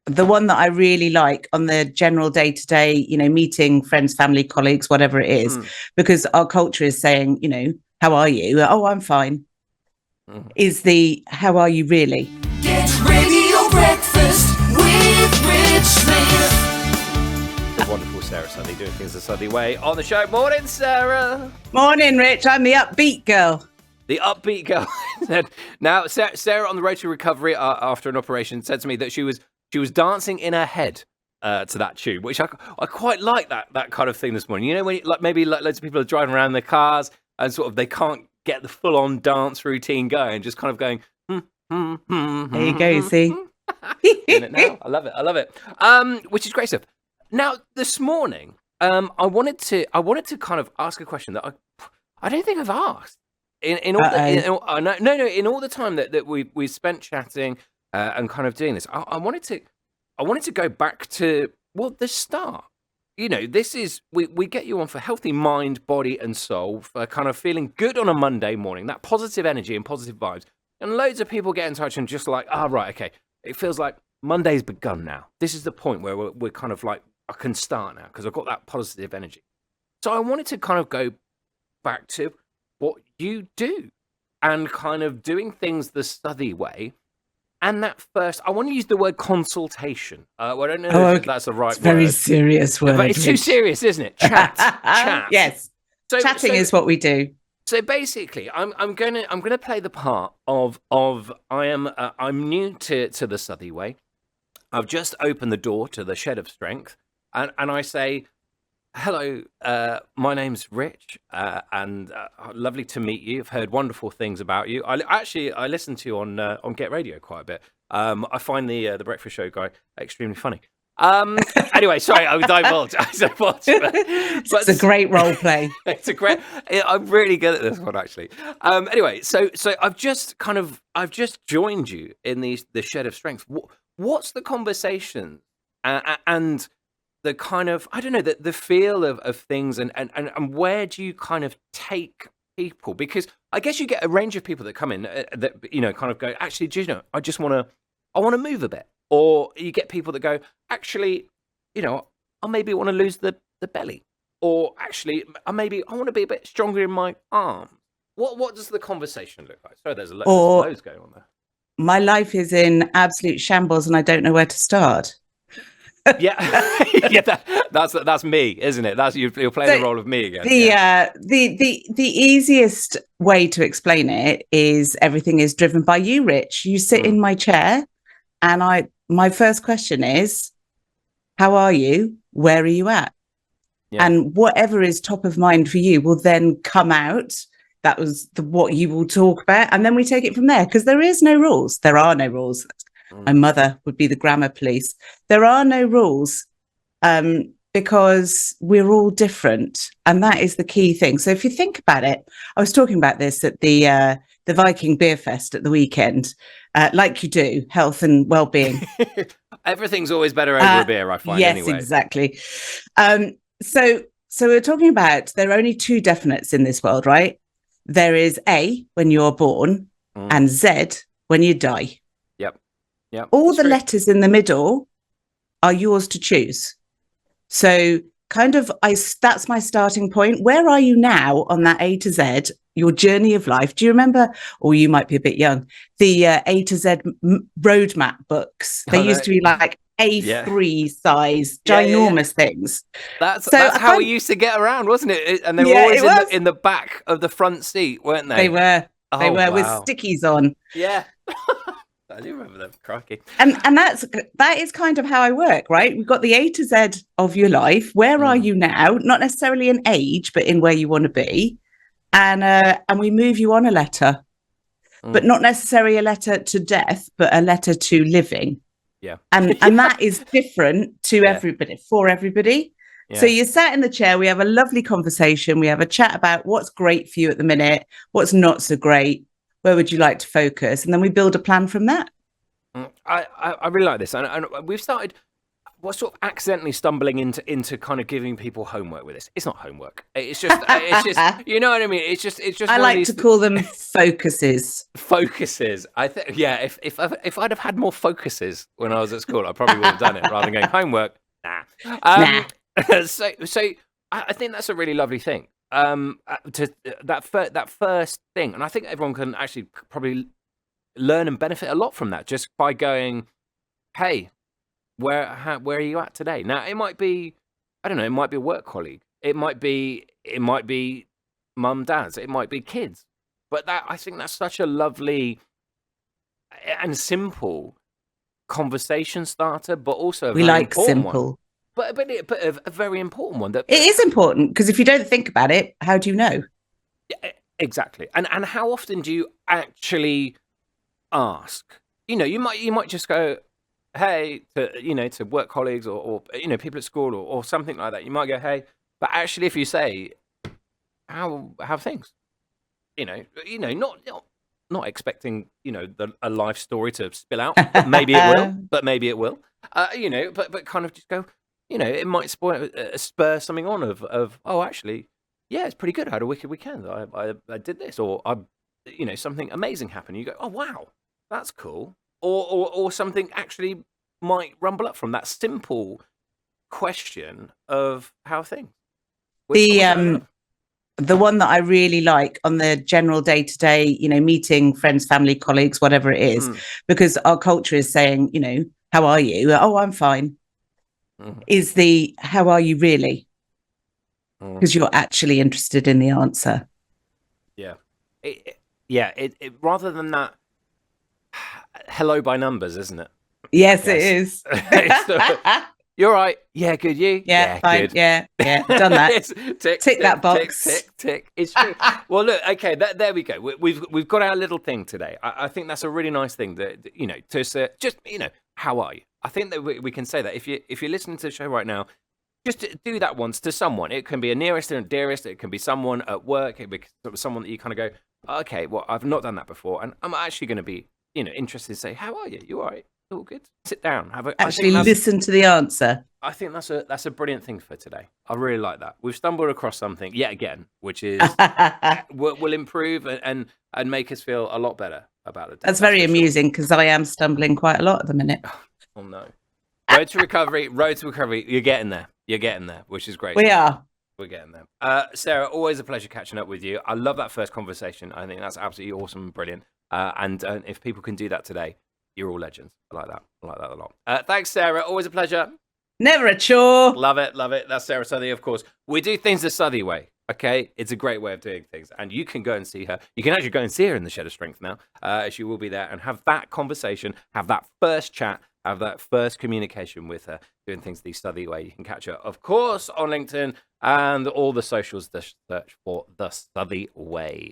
the one that I really like on the general day-to-day, meeting friends, family, colleagues, whatever it is, because our culture is saying, how are you? Oh, I'm fine. Is the how are you really? Get radio breakfast with Rich Smith. The wonderful Sara Southey doing things the Southey Way on the show. Morning, Sarah. Morning, Rich. I'm the upbeat girl. The upbeat girl. Now, Sarah on the road to recovery after an operation said to me that she was dancing in her head to that tune, which I quite like that kind of thing this morning. You know, when maybe loads of people are driving around in their cars and sort of they can't get the full-on dance routine going, just kind of going. There you go. See, in it now. I love it. Which is great stuff. Now, this morning, I wanted to kind of ask a question that I don't think I've asked in all the time that we've spent chatting and kind of doing this. I wanted to go back to the start. You know, this is we get you on for healthy mind, body, and soul, for kind of feeling good on a Monday morning, that positive energy and positive vibes. And loads of people get in touch and just like, right, okay, it feels like Monday's begun now. This is the point where we're kind of like, I can start now because I've got that positive energy. So I wanted to kind of go back to what you do and kind of doing things the Southey way. And that first, I want to use the word consultation. I don't know if that's the right word. Very serious word. But it's too serious, isn't it? Chat. Yes. Chatting is what we do. So basically, I'm gonna play the part of I'm new to the Southey Way. I've just opened the door to the Shed of Strength, and I say, hello, my name's Rich, and lovely to meet you. I've heard wonderful things about you. I listen to you on Get Radio quite a bit. I find the breakfast show guy extremely funny. Anyway, sorry, I divulge. But it's a great role play. I'm really good at this one, actually. Anyway, so I've just joined you in the Shed of Strength. What's the conversation and the kind of, I don't know, the feel of things and where do you kind of take people? Because I guess you get a range of people that come in that, kind of go, actually, do you know, I want to move a bit. Or you get people that go, actually, I maybe want to lose the belly. Or actually, I want to be a bit stronger in my arms. What does the conversation look like? So there's loads going on there. My life is in absolute shambles and I don't know where to start. Yeah, that's me, isn't it? That's you're playing the role of me again. The easiest way to explain it is everything is driven by you, Rich. You sit in my chair, and my first question is, how are you? Where are you at? Yeah. And whatever is top of mind for you will then come out. That was what you will talk about, and then we take it from there because there is no rules. There are no rules. My mother would be the grammar police. There are no rules because we're all different. And that is the key thing. So if you think about it, I was talking about this at the Viking Beer Fest at the weekend, like you do, health and well-being. Everything's always better over a beer, I find, yes, anyway. Yes, exactly. So we're talking about there are only two definites in this world, right? There is A, when you're born, and Z, when you die. Yep. All the letters in the middle are yours to choose. So kind of, that's my starting point. Where are you now on that A to Z, your journey of life? Do you remember, or you might be a bit young, the A to Z roadmap books? They used to be like A3 size, ginormous things. That's how we used to get around, wasn't it? And they were always in the back of the front seat, weren't they? They were. With stickies on. Yeah. I do remember them, crikey. And that is kind of how I work, right? We've got the A to Z of your life. Where are you now? Not necessarily in age, but in where you want to be. And we move you on a letter, but not necessarily a letter to death, but a letter to living. Yeah. And that is different to everybody, for everybody. Yeah. So you sat in the chair, we have a lovely conversation. We have a chat about what's great for you at the minute, what's not so great. Where would you like to focus? And then we build a plan from that. I really like this. And we've started, sort of accidentally stumbling into kind of giving people homework with this. It's not homework. It's just you know what I mean. It's just I like to call them focuses. Focuses. I think, yeah. If I'd have had more focuses when I was at school, I probably would have done it rather than going homework. Nah. Nah. So I think that's a really lovely thing. To that first thing, and I think everyone can actually probably learn and benefit a lot from that just by going, hey, where are you at today? Now it might be, I don't know, it might be a work colleague, it might be mum, dads, it might be kids, but I think that's such a lovely and simple conversation starter, but also we like simple one. But a very important one. That it is important, because if you don't think about it, how do you know? Yeah, exactly. And how often do you actually ask? You might just go, hey, to work colleagues or people at school or something like that. You might go, hey, but actually, if you say, how things, not expecting a life story to spill out, but maybe it will. But kind of just go, it might spur something on of oh, actually, yeah, it's pretty good. I had a wicked weekend. I did this, or something amazing happened. You go, oh wow, that's cool. Or something actually might rumble up from that simple question of how things. The one that I really like on the general day-to-day, meeting friends, family, colleagues, whatever it is, because our culture is saying, how are you? Oh, I'm fine. Is the how are you really? Because you're actually interested in the answer. Yeah. It rather than that hello by numbers, isn't it? Yes, it is. You're right. Yeah, good. You? Yeah, fine. Good. Yeah. Done that. tick that box. Tick. It's true. Well, look. Okay, there we go. We've got our little thing today. I think that's a really nice thing that to say. Just how are you? I think that we can say that if you're listening to the show right now, just do that once to someone. It can be a nearest and a dearest. It can be someone at work. It can be someone that you kind of go, okay, well, I've not done that before, and I'm actually going to be interested to say, how are you? You all right? All good. Sit down. Actually listen to the answer. I think that's a brilliant thing for today. I really like that. We've stumbled across something yet again, which is will improve and make us feel a lot better about it. That's very amusing, because I am stumbling quite a lot at the minute. Oh no. Road to recovery. You're getting there, which is great. We are. We're getting there. Sarah, always a pleasure catching up with you. I love that first conversation. I think that's absolutely awesome and brilliant. And if people can do that today, you're all legends. I like that a lot. Thanks, Sarah. Always a pleasure. Never a chore. Love it. That's Sara Southey, of course. We do things the Southey way, okay? It's a great way of doing things. And you can go and see her. You can actually go and see her in the Shed of Strength now. She will be there and have that conversation, have that first chat, have that first communication with her, doing things the Southey way. You can catch her, of course, on LinkedIn and all the socials. Search for the Southey Way.